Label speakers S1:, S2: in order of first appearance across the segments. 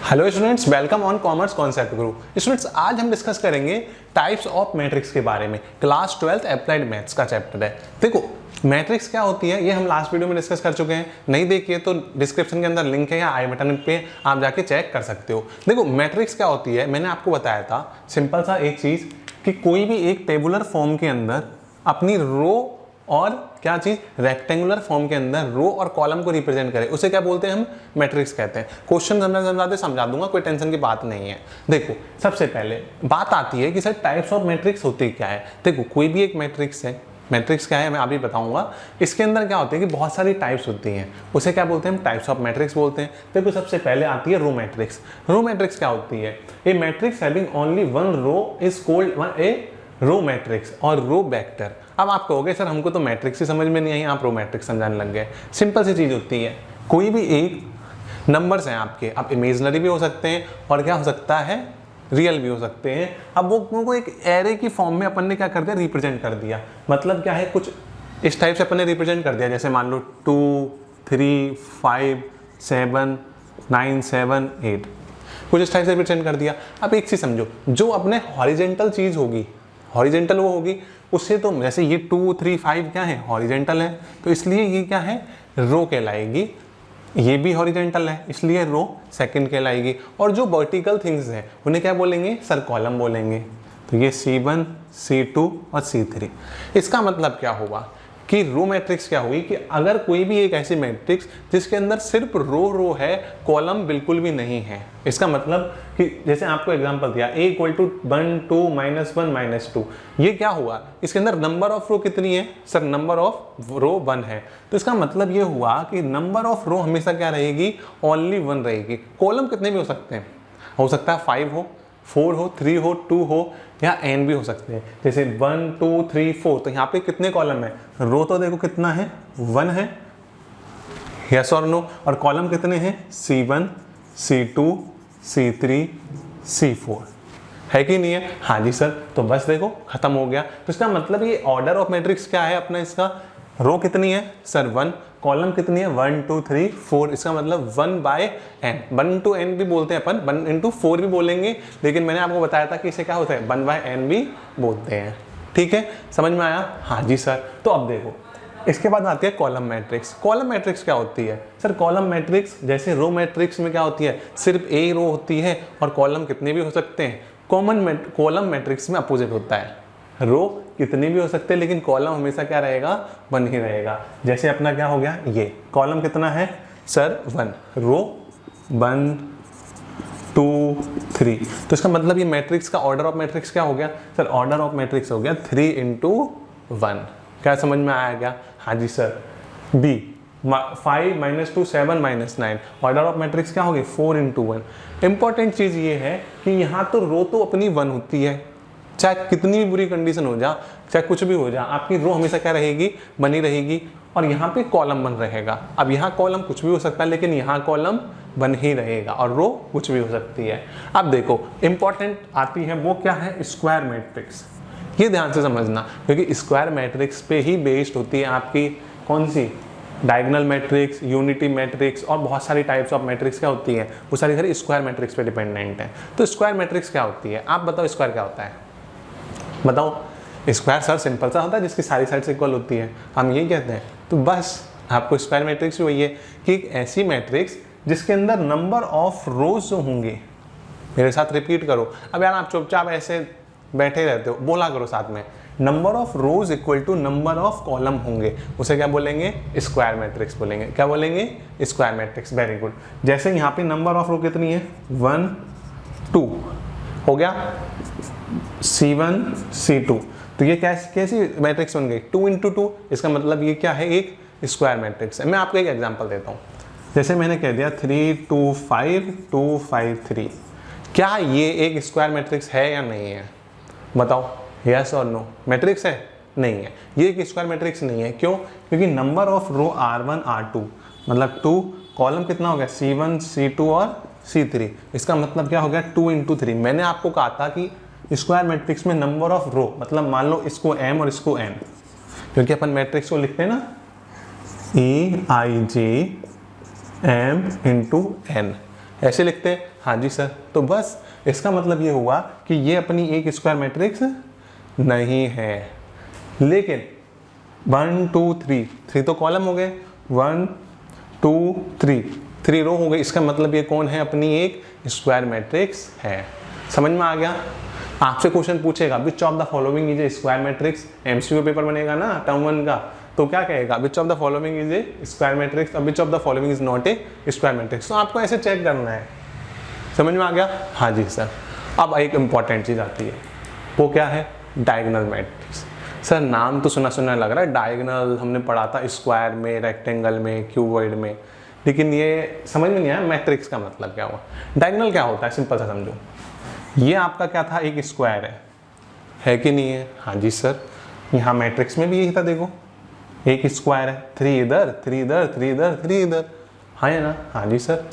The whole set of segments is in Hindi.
S1: Hello students, welcome on commerce concept Guru. Students, आज हम डिस्कस करेंगे टाइप्स ऑफ मैट्रिक्स के बारे में। क्लास 12th अप्लाइड मैथ्स का चैप्टर है। देखो, मैट्रिक्स क्या होती है ये हम लास्ट वीडियो में डिस्कस कर चुके हैं। नहीं देखिए तो डिस्क्रिप्शन के अंदर लिंक है या आई बटन पे आप जाके चेक कर सकते हो। देखो, मैट्रिक्स क्या होती है मैंने आपको बताया था, सिंपल सा एक चीज कि कोई भी एक टेबुलर फॉर्म के अंदर अपनी रो और क्या चीज रेक्टेंगुलर फॉर्म के अंदर रो और कॉलम को रिप्रेजेंट करे, उसे क्या बोलते हैं हम मैट्रिक्स कहते हैं। क्वेश्चन समझा दूंगा, कोई टेंशन की बात नहीं है। देखो, सबसे पहले बात आती है कि सर टाइप्स ऑफ मैट्रिक्स होती क्या है। देखो, कोई भी एक मैट्रिक्स है, मैट्रिक्स क्या है मैं अभी बताऊंगा। इसके अंदर क्या होती है कि बहुत सारी टाइप्स होती हैं, उसे क्या बोलते हैं हम टाइप्स ऑफ मैट्रिक्स बोलते हैं। देखो, सबसे पहले आती है रो मैट्रिक्स। रो मैट्रिक्स क्या होती है? A matrix having only one row is called a row matrix और रो वेक्टर। अब आप कहोगे सर हमको तो मैट्रिक्स ही समझ में नहीं आई, आप रो मैट्रिक्स समझाने लग गए। सिंपल सी चीज होती है, कोई भी एक नंबर्स हैं आपके, अब इमेजिनरी भी हो सकते हैं और क्या हो सकता है रियल भी हो सकते हैं। अब वो एक एरे की फॉर्म में अपन ने क्या कर दिया, रिप्रेजेंट कर दिया। मतलब क्या है, कुछ इस टाइप से अपन ने रिप्रेजेंट कर दिया, जैसे मान लो 2 3 5 7 9 7 8, कुछ इस टाइप से रिप्रेजेंट कर दिया। अब एक चीज समझो, जो अपने हॉरिजेंटल चीज होगी, हॉरिजेंटल वो होगी, उससे तो जैसे ये 2 3 5 क्या है, हॉरिजेंटल है, तो इसलिए ये क्या है, रो कहलाएगी। ये भी हॉरिजेंटल है इसलिए रो सेकंड कहलाएगी। और जो वर्टिकल थिंग्स हैं उन्हें क्या बोलेंगे सर, कॉलम बोलेंगे। तो ये C1 C2 और C3। इसका मतलब क्या हुआ कि रो मैट्रिक्स क्या हुई कि अगर कोई भी एक ऐसी मैट्रिक्स जिसके अंदर सिर्फ रो है, कॉलम बिल्कुल भी नहीं है। इसका मतलब कि जैसे आपको एग्जांपल दिया A = 1 2 -1 -2, ये क्या हुआ, इसके अंदर नंबर ऑफ रो कितनी है सर, नंबर ऑफ रो 1 है। तो इसका मतलब ये हुआ कि नंबर ऑफ रो हमेशा क्या रहेगी, ओनली 1 रहेगी। कॉलम कितने भी हो सकते हैं, हो सकता है 5 हो, 4 हो, 3 हो, 2 हो या n भी हो सकते हैं। जैसे 1 2 3 4, तो यहाँ पे कितने कॉलम है, रो तो देखो कितना है, 1 है, यस और नो। और कॉलम कितने हैं, C1 C2 C3 C4, है कि नहीं है? हाँ जी सर। तो बस देखो खत्म हो गया। तो इसका मतलब ये ऑर्डर ऑफ मैट्रिक्स क्या है अपना, इसका रो कितनी है सर 1, कॉलम कितनी है 1 2 3 4, इसका मतलब 1/n, 1 to n भी बोलते हैं अपन, 1 into 4 भी बोलेंगे, लेकिन मैंने आपको बताया था कि इसे क्या होता है 1/n भी बोलते हैं। ठीक है, समझ में आया? हाँ जी सर। तो अब देखो, इसके बाद आती है कॉलम मैट्रिक्स। कॉलम मैट्रिक्स क्या होती है सर? कॉलम मैट्रिक्स जैसे रो मैट्रिक्स में क्या होती है, सिर्फ ए रो होती है और कॉलम कितने भी हो सकते हैं। कॉलम मैट्रिक्स में अपोजिट होता है, रो कितने भी हो सकते हैं लेकिन कॉलम हमेशा क्या रहेगा, 1 ही रहेगा। जैसे अपना क्या हो गया, ये कॉलम कितना है सर 1, रो 1 2 3। तो इसका मतलब ये मैट्रिक्स का ऑर्डर ऑफ मैट्रिक्स क्या हो गया सर, ऑर्डर ऑफ मैट्रिक्स हो गया 3 into 1। क्या समझ में आया क्या? हाँ जी sir. B 5 -2 7 -9, order of matrix क्या होगी 4 into 1। इंपॉर्टेंट चीज ये है कि यहाँ तो रो तो अपनी 1 होती है, चाहे कितनी भी बुरी कंडीशन हो जा, चाहे कुछ भी हो जा, आपकी रो हमेशा क्या रहेगी, बनी रहेगी। और यहाँ पे कॉलम बन रहेगा। अब यहाँ कॉलम कुछ भी हो सकता है लेकिन यहाँ कॉलम बन ही रहेगा और रो कुछ भी हो सकती है। अब देखो, इंपॉर्टेंट आती है वो क्या है, स्क्वायर मैट्रिक्स। ये ध्यान से समझना, क्योंकि स्क्वायर मैट्रिक्स पे ही बेस्ड होती है आपकी कौन सी, डायगोनल मैट्रिक्स, यूनिटी मैट्रिक्स और बहुत सारी टाइप्स ऑफ मैट्रिक्स क्या होती है, वो सारी स्क्वायर मैट्रिक्स पे डिपेंडेंट है। तो स्क्वायर मैट्रिक्स क्या होती है, आप बताओ स्क्वायर क्या होता है, बताओ। स्क्वायर सर सिंपल सा होता है जिसकी सारी साइड्स इक्वल होती है, हम यही कहते हैं। तो बस आपको स्क्वायर मैट्रिक्स भी वही है कि एक ऐसी मैट्रिक्स जिसके अंदर नंबर ऑफ रोज जो होंगे, मेरे साथ रिपीट करो। अब यार आप चुपचाप ऐसे बैठे रहते हो, बोला करो साथ में, number of rows equal to number of column होंगे, उसे क्या बोलेंगे, स्क्वायर मैट्रिक्स बोलेंगे। क्या बोलेंगे, स्क्वायर मैट्रिक्स। Very good. जैसे यहाँ पे नंबर ऑफ रो कितनी है 1 2 हो गया, C1 C2, तो ये कैसी मैट्रिक्स बन गई, 2 into 2। इसका मतलब ये क्या है, एक स्क्वायर मैट्रिक्स है। मैं आपको एक एग्जांपल देता हूँ, जैसे मैंने कह दिया 3 2 5 2 5 3, क्या ये एक स्क्वायर मैट्रिक्स है या नहीं है, बताओ, यस और नो। मैट्रिक्स है? नहीं है, ये एक स्क्वायर मैट्रिक्स नहीं है। क्यों? क्योंकि number of row R1 R2 मतलब 2, कॉलम कितना हो गया C1 C2 और C3। इसका मतलब क्या हो गया 2 into 3। मैंने आपको कहा था कि स्क्वायर मैट्रिक्स में नंबर ऑफ रो मतलब मान लो इसको m और इसको n, क्योंकि अपन मैट्रिक्स को लिखते हैं ना EIJ m into n, ऐसे लिखते हैं, हाँ जी सर। तो बस इसका मतलब ये हुआ कि ये अपनी एक स्क्वायर मैट्रिक्स नहीं है। लेकिन 1 2 3 3 तो कॉलम हो गए, 1 2 3 3 रो हो गई। इसका मतलब ये कौन है, अपनी एक स्क्वायर मैट्रिक्स है। समझ में आ गया। आपसे क्वेश्चन पूछेगा which of the following is a square matrix, MCQ paper बनेगा ना टर्म 1 का, तो क्या कहेगा, which of the following is a square matrix और which of the following is not a square matrix. तो आपको ऐसे चेक करना है। समझ में आ गया। हाँ जी सर। अब एक इंपॉर्टेंट चीज आती है, वो क्या है, डायगोनल मैट्रिक्स। सर नाम तो सुना सुना लग रहा है, डायगोनल हमने पढ़ा था स्क्वायर में, रेक्टेंगल में, क्यूबॉइड में, लेकिन ये समझ में नहीं आया मैट्रिक्स का मतलब क्या हुआ। डायगोनल क्या होता है, सिंपल सा समझो। ये आपका क्या था, एक स्क्वायर है कि नहीं है। हाँ जी सर। यहाँ मैट्रिक्स में भी यही था, देखो एक स्क्वायर है, 3 इधर 3 इधर 3 इधर 3 इधर, हाँ है ना। हाँ जी सर।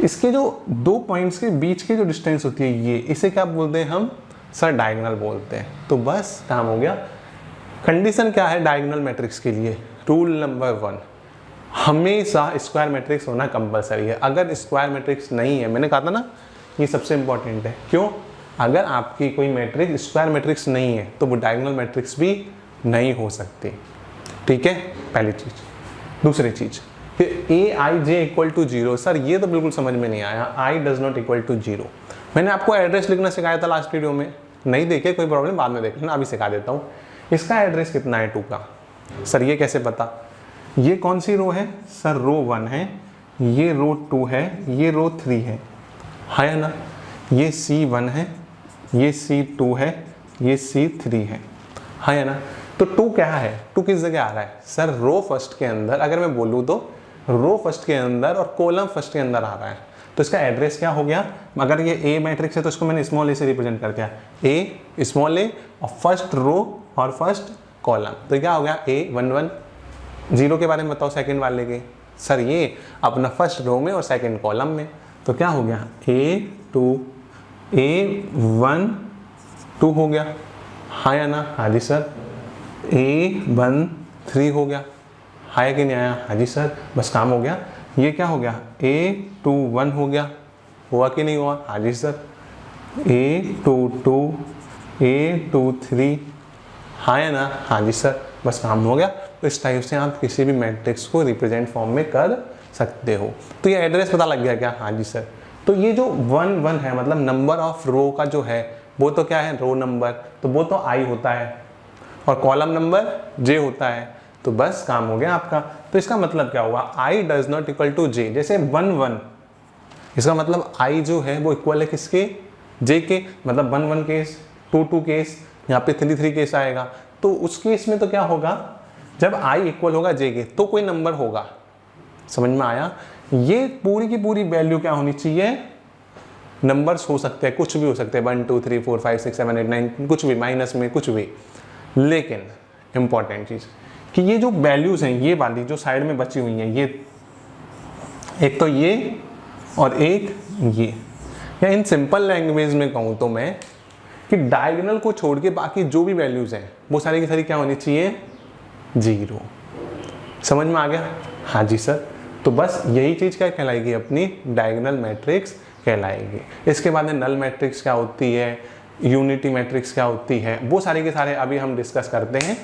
S1: इसके जो 2 पॉइंट्स के बीच की जो डिस्टेंस होती है ये, इसे क्या बोलते हैं हम, सर डायगोनल बोलते हैं। तो बस काम हो गया। कंडीशन क्या है डायगोनल मैट्रिक्स के लिए, रूल नंबर 1, हमेशा स्क्वायर मैट्रिक्स होना कंपलसरी है। अगर स्क्वायर मैट्रिक्स नहीं है, मैंने कहा था ना ये सबसे इंपॉर्टेंट है। क्यों, अगर आपकी कोई मैट्रिक्स स्क्वायर मैट्रिक्स नहीं है तो वो डायगोनल मैट्रिक्स भी नहीं हो सकती। ठीक है, पहली चीज। दूसरी चीज, a i j equal to 0। Sir ये तो बिल्कुल समझ में नहीं आया, i does not equal to 0। मैंने आपको एड्रेस लिखना सिखाया था लास्ट वीडियो में, नहीं देखे कोई प्रॉब्लम, बाद में देख लेना, अभी सिखा देता हूँ। इसका एड्रेस कितना है 2 का, सर ये कैसे पता। ये कौन सी रो है, सर रो 1 है, ये रो 2 है, ये रो 3 है ना। ये C1 है, ये C2 है, ये C3 है ना। तो 2 क्या है, 2 किस जगह आ रहा है, सर रो फर्स्ट के अंदर। अगर मैं बोलूँ तो रो फर्स्ट के अंदर और कॉलम फर्स्ट के अंदर आ रहा है। तो इसका एड्रेस क्या हो गया, अगर ये ए मैट्रिक्स है तो इसको मैंने स्मॉल ए से रिप्रेजेंट कर दिया, ए स्मॉल ए और फर्स्ट रो और फर्स्ट कॉलम। तो क्या हो गया, A1 1। 0 के बारे में बताओ सेकंड वाले के, सर ये अपना फर्स्ट रो में और सेकंड कॉलम में। तो क्या हो गया, A2 A1 2 हो गया, हाँ या ना। हाँ जी सर। A1 3 हो गया, हाँ कि नहीं आया। हाँ जी सर। बस काम हो गया। ये क्या हो गया, A2 1 हो गया, हुआ कि नहीं हुआ। हाँ जी सर। A2 2 A2 3, हाँ या ना। हाँ जी सर। बस काम हो गया। तो इस टाइप से आप किसी भी मैट्रिक्स को रिप्रेजेंट फॉर्म में कर सकते हो। तो ये एड्रेस पता लग गया क्या, हाँ जी सर। तो ये जो 1 1 है, मतलब नंबर ऑफ रो का जो है वो तो क्या है, रो नंबर, तो वो तो आई होता है और कॉलम नंबर जे होता है। तो बस काम हो गया आपका। तो इसका मतलब क्या हुआ, I does not equal to J. जैसे 1 1, इसका मतलब आई जो है वो इक्वल है किसके, जे के, मतलब 1 1 केस, 2 2 केस, यहाँ पे 3 3 केस आएगा। तो उस केस में तो क्या होगा, जब आई इक्वल होगा जे के तो कोई नंबर होगा। समझ में आया। ये पूरी की पूरी वैल्यू क्या होनी चाहिए, नंबर्स हो सकते हैं, कुछ भी हो सकते हैं, 1 2 3 4 5 6 7 8 9, कुछ भी, माइनस में कुछ भी। लेकिन इंपॉर्टेंट चीज कि ये जो वैल्यूज हैं, ये वाली जो साइड में बची हुई हैं, ये एक तो ये और एक ये, या इन सिंपल लैंग्वेज में कहूँ तो मैं कि डायगोनल को छोड़ के बाकी जो भी वैल्यूज हैं वो सारी की सारी क्या होनी चाहिए, 0। समझ में आ गया। हाँ जी सर। तो बस यही चीज क्या कहलाएगी, अपनी डायगोनल मैट्रिक्स कहलाएगी। इसके बाद में नल मैट्रिक्स क्या होती है, यूनिटी मैट्रिक्स क्या होती है, वो सारे के सारे अभी हम डिस्कस करते हैं।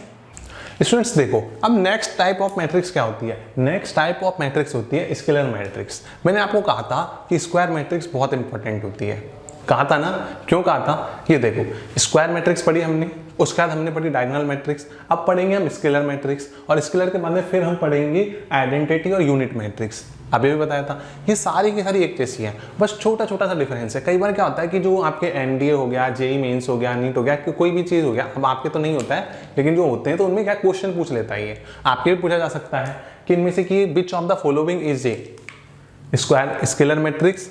S1: स्टूडेंट्स देखो, अब नेक्स्ट टाइप ऑफ मैट्रिक्स क्या होती है, नेक्स्ट टाइप ऑफ मैट्रिक्स होती है स्केलर मैट्रिक्स। मैंने आपको कहा था कि स्क्वायर मैट्रिक्स बहुत इंपॉर्टेंट होती है, कहा था ना, क्यों कहा था। ये देखो, स्क्वायर मैट्रिक्स पढ़ी हमने, उसके बाद हमने पढ़ी डायगोनल मैट्रिक्स, अब पढ़ेंगे हम स्केलर मैट्रिक्स, और स्केलर के बाद में फिर हम पढ़ेंगे आइडेंटिटी और यूनिट मैट्रिक्स। अभी भी बताया था, ये सारी की सारी एक जैसी है, बस छोटा छोटा सा डिफरेंस है। कई बार क्या होता है कि जो आपके एनडीए हो गया, जेई मेंस हो गया, नीट हो गया, कोई भी चीज़ हो गया, अब आपके तो नहीं होता है, लेकिन जो होते हैं तो उनमें क्या क्वेश्चन पूछ लेता है। ये आपके भी पूछा जा सकता है कि इनमें से कि विच of the following is a square scalar matrix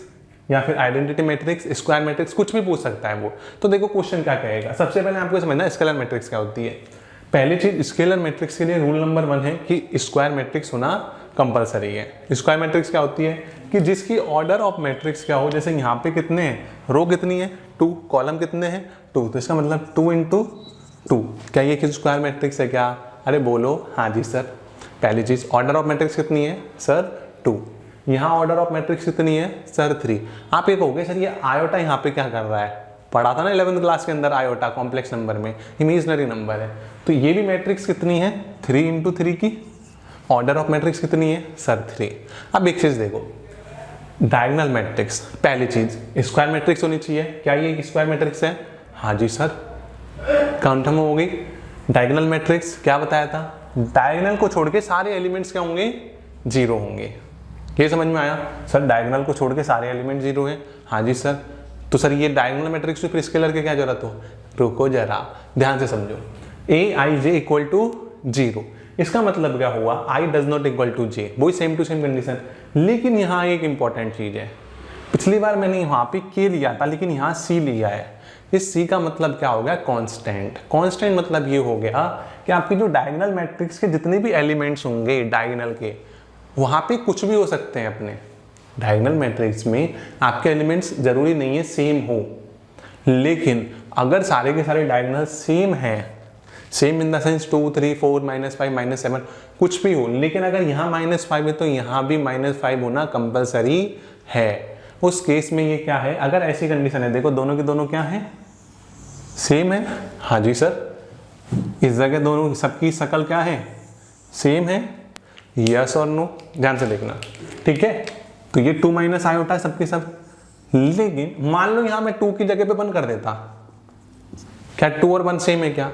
S1: या फिर आइडेंटिटी मैट्रिक्स, स्क्वायर मैट्रिक्स, कुछ भी पूछ सकता है वो। तो देखो क्वेश्चन क्या कहेगा। सबसे पहले आपको समझना स्केलर मैट्रिक्स क्या होती है। पहली चीज, स्केलर मैट्रिक्स के लिए रूल नंबर 1 है कि स्क्वायर मैट्रिक्स होना कंपलसरी है। स्क्वायर मैट्रिक्स क्या होती है कि जिसकी ऑर्डर ऑफ मैट्रिक्स क्या हो, जैसे यहाँ पे कितने हैं, रो कितनी है 2, कॉलम कितने हैं 2, तो इसका मतलब 2 × 2। क्या ये किस स्क्वायर मैट्रिक्स है क्या, अरे बोलो हाँ जी सर। पहली चीज, ऑर्डर ऑफ मैट्रिक्स कितनी है सर 2। यहाँ ऑर्डर ऑफ मैट्रिक्स कितनी है सर 3। आप ये कहोगे सर ये आयोटा यहाँ पे क्या कर रहा है, पढ़ा था ना 11th क्लास के अंदर आयोटा कॉम्प्लेक्स नंबर में इमेजिनरी नंबर है। तो ये भी मैट्रिक्स कितनी है 3 इंटू 3 की, ऑर्डर ऑफ मैट्रिक्स कितनी है सर 3। अब एक चीज देखो, डायगोनल मैट्रिक्स, पहली चीज स्क्वायर मैट्रिक्स होनी चाहिए। क्या ये स्क्वायर मैट्रिक्स है, हाँ जी सर, कंफर्म हो गई। डायगोनल मैट्रिक्स क्या बताया था, डायगोनल को छोड़ के सारे एलिमेंट्स क्या होंगे, जीरो होंगे। ये समझ में आया सर, डायगोनल को छोड़ के सारे एलिमेंट जीरो हैं, हाँ जी सर। तो सर ये डायगोनल मैट्रिक्स में फिर स्केलर के क्या जरूरत हो, रुको जरा ध्यान से समझो। ए आई जे इक्वल टू 0, इसका मतलब क्या हुआ, I does not equal to J, वही सेम टू सेम कंडीशन। लेकिन यहाँ एक इंपॉर्टेंट चीज है, पिछली बार मैंने यहाँ पे के लिया था लेकिन यहाँ सी लिया है। इस सी का मतलब क्या हो गया, कांस्टेंट। कांस्टेंट मतलब ये हो गया कि आपकी जो डायगोनल मैट्रिक्स के जितने भी एलिमेंट्स होंगे डायगोनल के, वहां पे कुछ भी हो सकते हैं। अपने डायगोनल मैट्रिक्स में आपके एलिमेंट्स जरूरी नहीं है सेम हो, लेकिन अगर सारे के सारे डायगोनल सेम हैं, सेम इन द सेंस 2 3 4 -5 -7 कुछ भी हो, लेकिन अगर यहाँ -5 है तो यहाँ भी -5 होना कंपलसरी है। उस केस में ये क्या है, अगर ऐसी कंडीशन है, देखो दोनों के दोनों क्या है, सेम है, हाँ जी सर। इस जगह दोनों सबकी शक्ल क्या है, सेम है, यस और नो, ध्यान से देखना, ठीक है। तो ये 2 माइनस आयोटा है सबके सब, लेकिन मान लो यहां मैं 2 की जगह पे 1 कर देता, क्या 2 और 1 सेम है क्या,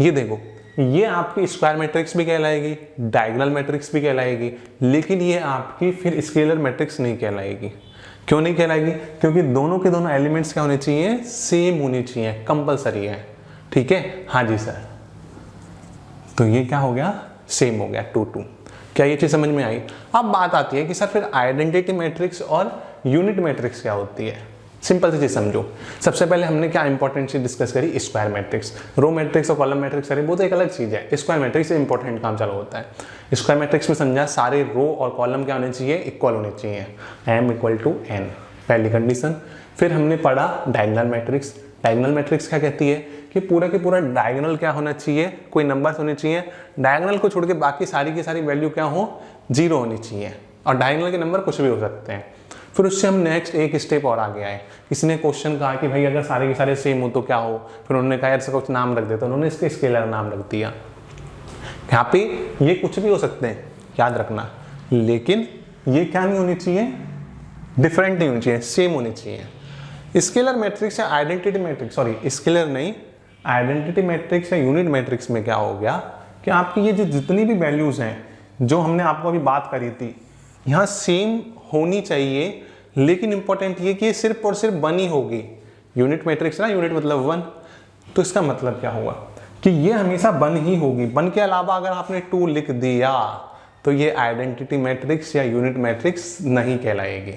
S1: ये देखो, ये आपकी स्क्वायर मैट्रिक्स भी कहलाएगी, डायगोनल मैट्रिक्स भी कहलाएगी, लेकिन ये आपकी फिर स्केलर मैट्रिक्स नहीं कहलाएगी। क्यों नहीं कहलाएगी, क्योंकि दोनों के दोनों एलिमेंट्स क्या होने चाहिए, सेम होने चाहिए, कंपलसरी है, ठीक है, हाँ जी सर। तो ये क्या हो गया, सेम हो गया 2 2। क्या ये चीज समझ में आई। अब बात आती है कि सर फिर आइडेंटिटी मैट्रिक्स और यूनिट मैट्रिक्स क्या होती है। सिंपल सी चीज समझो, सबसे पहले हमने क्या इंपॉर्टेंट चीज डिस्कस करी, स्क्वायर मैट्रिक्स। रो मैट्रिक्स और कॉलम मैट्रिक्स करी, वो तो एक अलग चीज है। स्क्वायर मैट्रिक्स से इंपॉर्टेंट काम चालू होता है। स्क्वायर मैट्रिक्स में समझा सारे रो और कॉलम क्या होने चाहिए, इक्वल होने चाहिए, m = n, पहली कंडीशन। फिर हमने पढ़ा डायगोनल मैट्रिक्स। डायगोनल मैट्रिक्स क्या कहती है कि पूरा के पूरा डायगोनल क्या होना चाहिए, कोई नंबर्स होने चाहिए, डायगोनल को छोड़ के बाकी सारी की सारी वैल्यू क्या हो, 0 होनी चाहिए, और डायगोनल के नंबर कुछ भी हो सकते हैं। फिर उससे हम नेक्स्ट एक स्टेप और आगे आए। किसी ने क्वेश्चन कहा कि भाई अगर सारे के सारे सेम हो तो क्या हो, फिर उन्होंने कहा ऐसा कुछ नाम रख देते, उन्होंने इसके स्केलर नाम रख दिया। यहाँ पे ये कुछ भी हो सकते हैं, याद रखना, लेकिन ये क्या नहीं होनी चाहिए, डिफरेंट नहीं होनी चाहिए, सेम होनी चाहिए। स्केलर मैट्रिक्स या आइडेंटिटी मैट्रिक्स, सॉरी स्केलर नहीं, आइडेंटिटी मैट्रिक्स या यूनिट मैट्रिक्स में क्या हो गया कि आपकी ये जो जितनी भी वैल्यूज हैं जो हमने आपको अभी बात करी थी, यहाँ सेम होनी चाहिए, लेकिन इंपॉर्टेंट ये कि सिर्फ और सिर्फ 1 ही होगी। यूनिट मैट्रिक्स ना, यूनिट मतलब 1, तो इसका मतलब क्या हुआ कि ये हमेशा 1 ही होगी। 1 के अलावा अगर आपने 2 लिख दिया तो ये आइडेंटिटी मैट्रिक्स या यूनिट मैट्रिक्स नहीं कहलाएगी।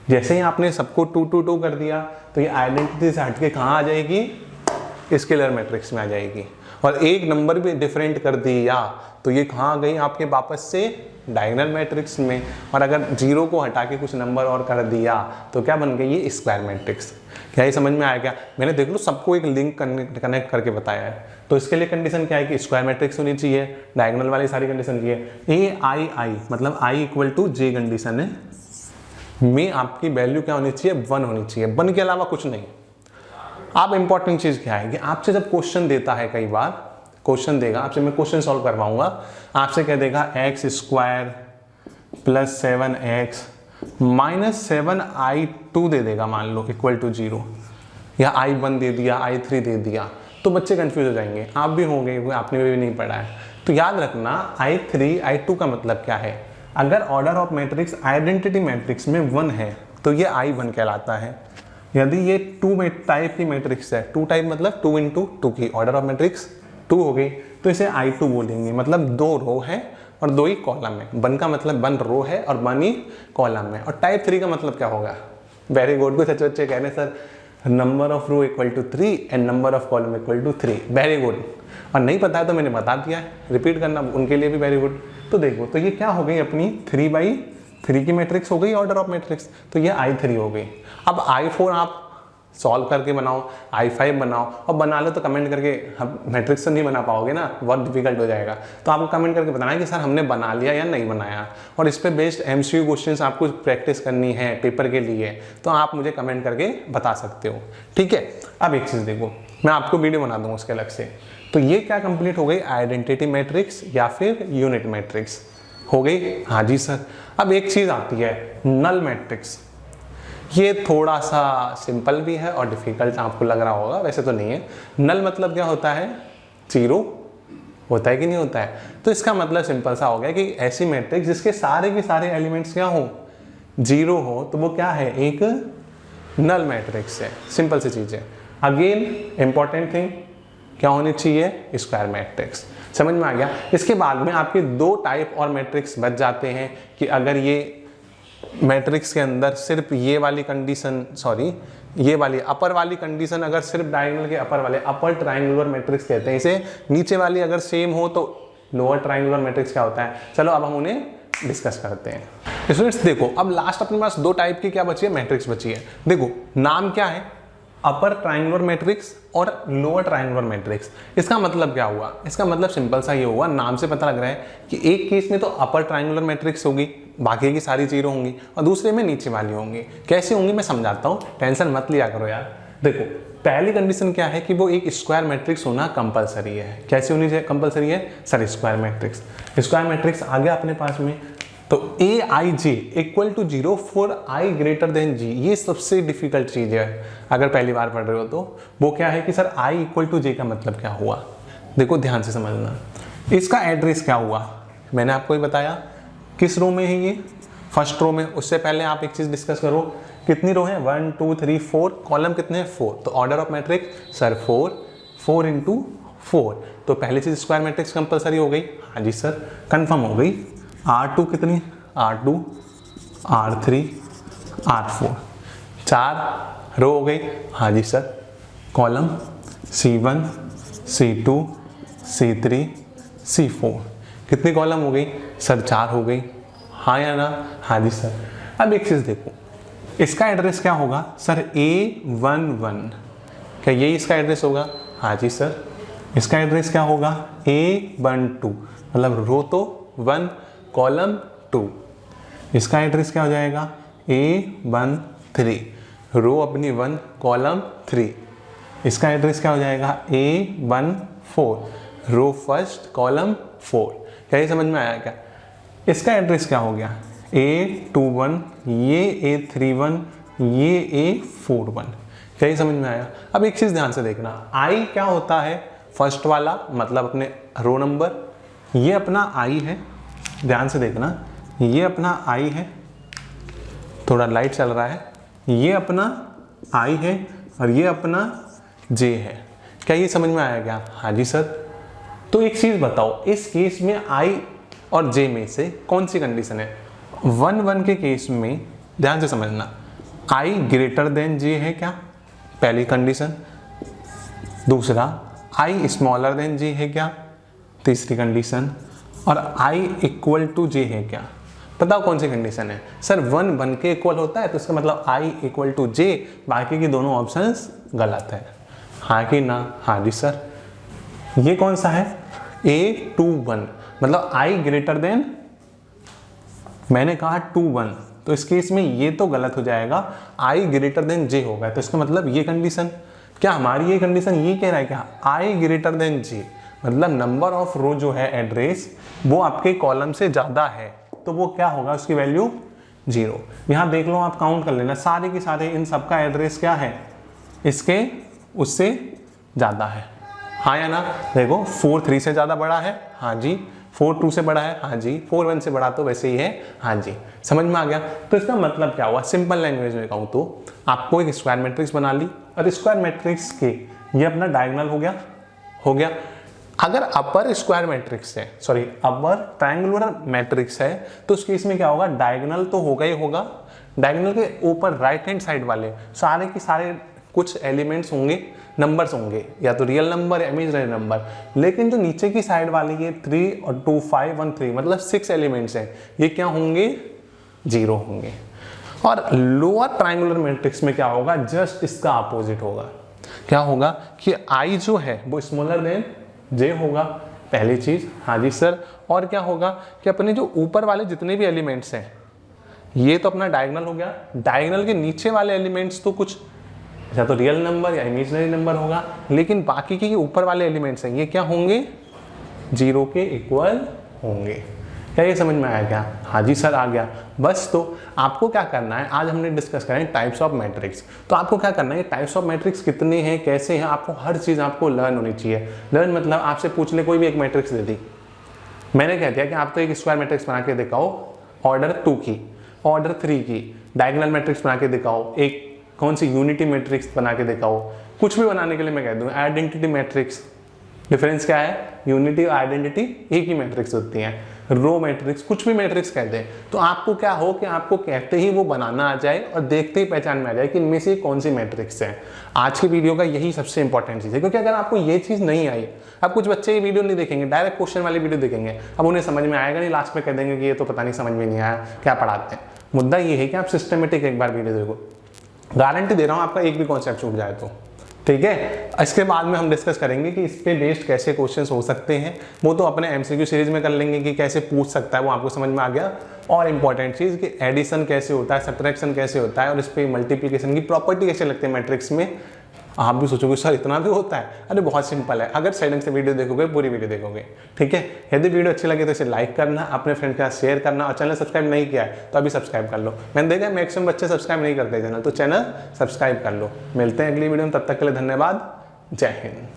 S1: जैसे ही आपने सबको 2 2 2 कर दिया तो ये आइडेंटिटी से हटके कहाँ आ जाएगी, स्केलर मैट्रिक्स में आ जाएगी। और एक नंबर भी डिफरेंट कर दिया तो ये कहाँ आ गई आपके वापस से डायगोनल मैट्रिक्स में। और अगर 0 को हटा के कुछ नंबर और कर दिया तो क्या बन गई, ये स्क्वायर मैट्रिक्स। क्या ये समझ में आया क्या, मैंने देख लो सबको एक लिंक कनेक्ट करके बताया है। तो इसके लिए कंडीशन क्या है कि स्क्वायर मैट्रिक्स होनी चाहिए, डायगोनल वाली सारी कंडीशन चाहिए। ए आई आई मतलब आई = j कंडीशन है में आपकी वैल्यू क्या होनी चाहिए, 1 होनी चाहिए, 1 के अलावा कुछ नहीं। आप इंपॉर्टेंट चीज क्या है कि आपसे जब क्वेश्चन देता है, कई बार क्वेश्चन देगा आपसे, मैं क्वेश्चन सॉल्व करवाऊंगा, आपसे कह देगा x² + 7x - 7i2 दे देगा, मान लो = 0, या i1 दे दिया, i3 दे दिया, तो बच्चे कंफ्यूज हो जाएंगे, आप भी होंगे क्योंकि आपने भी नहीं पढ़ा है। तो याद रखना i3 i2 का मतलब क्या है, अगर order of matrix identity matrix में 1 है तो ये i1 कहलाता है। यदि ये 2 टाइप की मैट्रिक्स है, 2 टाइप मतलब 2 × 2 की, ऑर्डर ऑफ मैट्रिक्स 2 हो गई, तो इसे i2 बोलेंगे, मतलब 2 रो है और 2 ही कॉलम है। 1 का मतलब 1 रो है और 1 ही कॉलम है। और टाइप 3 का मतलब क्या होगा, वेरी गुड, कुछ अच्छे बच्चे कह रहे हैं sir number of row = 3 and number of column = 3, very good. और नहीं पता है तो मैंने बता दिया है, रिपीट करना उनके लिए भी वेरी गुड। तो देखो, तो ये क्या हो गई अपनी 3/3 की मैट्रिक्स हो गई ऑर्डर ऑफ मैट्रिक्स, तो ये i3 हो गई। अब i4 आप सॉल्व करके बनाओ, I5 बनाओ, और बना लो तो कमेंट करके, हम मैट्रिक्स तो नहीं बना पाओगे ना, बहुत डिफिकल्ट हो जाएगा। तो आपको कमेंट करके बताना है कि सर हमने बना लिया या नहीं बनाया, और इस पर बेस्ड MCQ क्वेश्चंस आपको प्रैक्टिस करनी है पेपर के लिए, तो आप मुझे कमेंट करके बता सकते हो, ठीक है। अब एक चीज़ देखो, मैं आपको वीडियो बना दूंगा उसके अलग से। तो ये क्या कंप्लीट हो गई, आइडेंटिटी मैट्रिक्स या फिर यूनिट मैट्रिक्स हो गई, हाँ जी सर। अब एक चीज़ आती है नल मैट्रिक्स। ये थोड़ा सा सिंपल भी है और डिफिकल्ट आपको लग रहा होगा, वैसे तो नहीं है। नल मतलब क्या होता है, जीरो होता है कि नहीं होता है। तो इसका मतलब सिंपल सा हो गया कि ऐसी मैट्रिक्स जिसके सारे के सारे एलिमेंट्स क्या हो, जीरो हो, तो वो क्या है, एक नल मैट्रिक्स है। सिंपल सी चीज़ है। अगेन इंपॉर्टेंट थिंग क्या होनी चाहिए, स्क्वायर मैट्रिक्स। समझ में आ गया। इसके बाद में आपके दो टाइप और मैट्रिक्स बच जाते हैं कि अगर ये मैट्रिक्स के अंदर सिर्फ ये वाली कंडीशन, सॉरी ये वाली अपर वाली कंडीशन अगर सिर्फ डायगोनल के अपर वाले, अपर ट्रायंगुलर मैट्रिक्स कहते हैं इसे, नीचे वाली अगर सेम हो तो लोअर ट्रायंगुलर मैट्रिक्स क्या होता है। चलो अब हम उन्हें डिस्कस करते हैं। स्टूडेंट्स देखो, अब लास्ट अपने पास दो टाइप की क्या बची है, मैट्रिक्स बची है। देखो नाम क्या है, अपर ट्रायंगुलर मैट्रिक्स और लोअर ट्रायंगुलर मैट्रिक्स। इसका मतलब क्या हुआ, इसका मतलब सिंपल सा ये हुआ, नाम से पता लग रहा है कि एक केस में तो अपर ट्रायंगुलर मैट्रिक्स होगी, बाकी की सारी जीरो होंगी, और दूसरे में नीचे वाली होंगी। कैसे होंगी मैं समझाता हूँ, टेंशन मत लिया करो यार। देखो पहली कंडीशन क्या है कि वो एक स्क्वायर मैट्रिक्स होना कंपलसरी है। कैसे होनी चाहिए कंपलसरी है sir, square matrix. Square matrix आ गया अपने पास में, तो Aij equal to 0 for I greater than G। ये सबसे डिफिकल्ट चीज़ है अगर पहली बार पढ़ रहे हो तो। वो क्या है कि sir I equal to J का मतलब क्या हुआ, देखो ध्यान से समझना। इसका एड्रेस क्या हुआ, मैंने आपको ही बताया। किस रो में है ये, फर्स्ट रो में। उससे पहले आप एक चीज़ डिस्कस करो, कितनी रो है, 1 2 3 4, कॉलम कितने हैं 4। तो order of matrix sir 4 into 4। तो पहली चीज़ स्क्वायर मैट्रिक्स कंपलसरी हो गई, हाँ जी सर कंफर्म हो गई। R2 कितनी, R2 R3 R4, 4 रो हो गई, हाँ जी sir. Column C1 C2 C3 C4, कितनी कॉलम हो गई सर, 4 हो गई, हाँ या ना, हाँ जी सर। अब एक चीज़ देखो, इसका एड्रेस क्या होगा सर, A11, क्या यही इसका एड्रेस होगा, हाँ जी सर। इसका एड्रेस क्या होगा, A12, मतलब रो तो 1 कॉलम 2। इसका एड्रेस क्या हो जाएगा, A13, रो अपनी 1 कॉलम 3। इसका एड्रेस क्या हो जाएगा, A14, रो फर्स्ट कॉलम 4। क्या ये समझ में आया क्या। इसका एड्रेस क्या हो गया, A21, ये A31, ये A41। क्या ये समझ में आया। अब एक चीज़ ध्यान से देखना, I क्या होता है, फर्स्ट वाला मतलब अपने रो नंबर, ये अपना I है, ध्यान से देखना, ये अपना I है, थोड़ा लाइट चल रहा है, ये अपना I है और ये अपना J है। क्या ये समझ में आया क्या, हाँ जी सर। तो एक चीज़ बताओ, इस केस में I और J में से कौन सी कंडीशन है। 1 1 के केस में ध्यान से समझना, I ग्रेटर देन J है क्या, पहली कंडीशन। दूसरा I स्मॉलर देन J है क्या, तीसरी कंडीशन। और I इक्वल टू J है क्या, बताओ कौन सी कंडीशन है सर। 1 1 के इक्वल होता है तो इसका मतलब I इक्वल टू J, बाकी की दोनों ऑप्शंस गलत है, हाँ कि ना, हाँ जी सर। ये कौन सा है, A21, मतलब I ग्रेटर देन, मैंने कहा 2 1, तो इस केस में ये तो गलत हो जाएगा, I ग्रेटर देन J होगा। तो इसका मतलब ये कंडीशन, क्या हमारी ये कंडीशन ये कह रहा है क्या, I ग्रेटर देन J, मतलब नंबर ऑफ रो जो है एड्रेस वो आपके कॉलम से ज़्यादा है, तो वो क्या होगा, उसकी वैल्यू 0। यहाँ देख लो, आप काउंट कर लेना, सारे के सारे इन सब का एड्रेस क्या है, इसके उससे ज़्यादा है, हाँ या ना। देखो 4 3 से ज़्यादा बड़ा है, हाँ जी। 4 2 से बड़ा है, हाँ जी। 4 1 से बड़ा तो वैसे ही है, हाँ जी। समझ में आ गया। तो इसका मतलब क्या हुआ, सिंपल लैंग्वेज में कहूँ तो आपको एक स्क्वायर मैट्रिक्स बना ली, और स्क्वायर मैट्रिक्स के ये अपना डायगोनल हो गया। अगर अपर स्क्वायर मैट्रिक्स है, सॉरी अपर ट्रायंगुलर मैट्रिक्स है, तो उस केस में क्या होगा, डायगोनल तो होगा ही होगा। डायगोनल के ऊपर राइट हैंड साइड वाले सारे के सारे कुछ एलिमेंट्स होंगे, नंबर्स होंगे, या तो रियल नंबर या इमेजिनरी नंबर। लेकिन जो नीचे की साइड वाली ये 3 और 2 5 1 3 मतलब 6 एलिमेंट्स हैं, ये क्या होंगे, 0 होंगे। और लोअर ट्राइंगुलर मैट्रिक्स में क्या होगा, जस्ट इसका अपोजिट होगा। क्या होगा कि आई जो है वो स्मॉलर देन जे होगा, पहली चीज। हाँ जी सर। और क्या होगा कि अपने जो ऊपर वाले जितने भी एलिमेंट्स हैं, ये तो अपना डायगोनल हो गया, डायगोनल के नीचे वाले एलिमेंट्स तो कुछ या तो रियल नंबर या इमेजिनरी नंबर होगा, लेकिन बाकी के ऊपर वाले एलिमेंट्स हैं ये क्या होंगे, 0 के इक्वल होंगे। क्या ये समझ में आया क्या? हाँ जी सर आ गया। बस तो आपको क्या करना है, आज हमने डिस्कस करें टाइप्स ऑफ मैट्रिक्स। तो आपको क्या करना है, टाइप्स ऑफ मैट्रिक्स कितने हैं, कैसे हैं, आपको हर चीज़ आपको लर्न होनी चाहिए। लर्न मतलब आपसे पूछ ले कोई भी एक मैट्रिक्स दे दी, मैंने कह दिया कि आप तो एक स्क्वायर मैट्रिक्स बना के दिखाओ ऑर्डर 2 की, ऑर्डर 3 की, डायगोनल मैट्रिक्स बना के दिखाओ, एक कौन सी यूनिटी मैट्रिक्स बना के दिखाओ, कुछ भी बनाने के लिए मैं कह दूंगा आइडेंटिटी मैट्रिक्स। डिफरेंस क्या है, यूनिटी और आइडेंटिटी एक ही मैट्रिक्स होती हैं, रो मैट्रिक्स, कुछ भी मैट्रिक्स कहते हैं। तो आपको क्या हो कि आपको कहते ही वो बनाना आ जाए और देखते ही पहचान में आ जाए कि इनमें से कौन सी मैट्रिक्स है। आज की वीडियो का यही सबसे इंपॉर्टेंट चीज़ है, क्योंकि अगर आपको ये चीज़ नहीं आई, अब कुछ बच्चे ये वीडियो नहीं देखेंगे, डायरेक्ट क्वेश्चन वाली वीडियो देखेंगे, अब उन्हें समझ में आएगा नहीं, लास्ट में कह देंगे कि ये तो पता नहीं समझ में नहीं आया क्या पढ़ाते हैं। मुद्दा ये है कि आप सिस्टमेटिक एक बार वीडियो देखो, गारंटी दे रहा हूँ आपका एक भी कॉन्सेप्ट छूट जाए तो, ठीक है। इसके बाद में हम डिस्कस करेंगे कि इस पे बेस्ड कैसे क्वेश्चंस हो सकते हैं, वो तो अपने एमसीक्यू सीरीज में कर लेंगे कि कैसे पूछ सकता है, वो आपको समझ में आ गया। और इंपॉर्टेंट चीज़ कि एडिशन कैसे होता है, सब्ट्रैक्शन कैसे होता है, और इस पे मल्टीप्लिकेशन की प्रॉपर्टी कैसे लगती है मैट्रिक्स में। आप भी सोचोगे सर इतना भी होता है, अरे बहुत सिंपल है, अगर साइड से वीडियो देखोगे, पूरी वीडियो देखोगे, ठीक है। यदि वीडियो अच्छी लगे तो इसे लाइक करना, अपने फ्रेंड के साथ शेयर करना, और चैनल सब्सक्राइब नहीं किया है तो अभी सब्सक्राइब कर लो। मैंने देखा है मैक्सिमम बच्चे सब्सक्राइब नहीं करते चैनल, तो चैनल सब्सक्राइब कर लो। मिलते हैं अगली वीडियो में, तब तक के लिए धन्यवाद, जय हिंद।